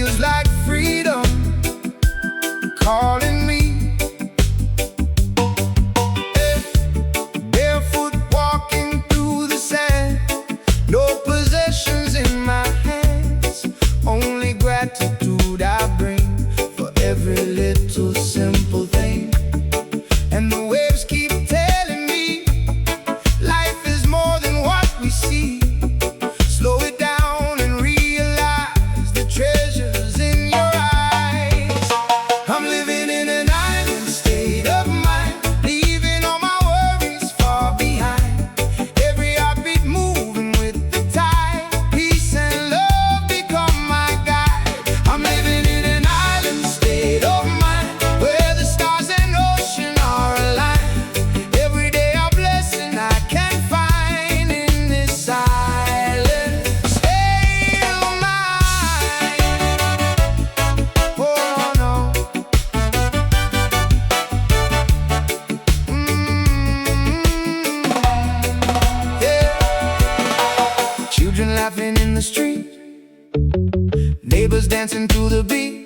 feels like freedom calling me. Barefoot walking through the sand, no possessions in my hands, only gratitude I bring for every little simple thing. And the waves keep telling me life is more than what we see. Slow it down and realize the treasures in your eyes. I'm living in an island state of mind, leaving all my worries far behind. Every heartbeat moving with the tide, peace and love become my guide. I'm living in an island state of mind, where the stars and ocean are aligned. Every day a blessing I can find in this island state of mind. Oh no. Yeah. Children laughing in the street, neighbors dancing to the beat.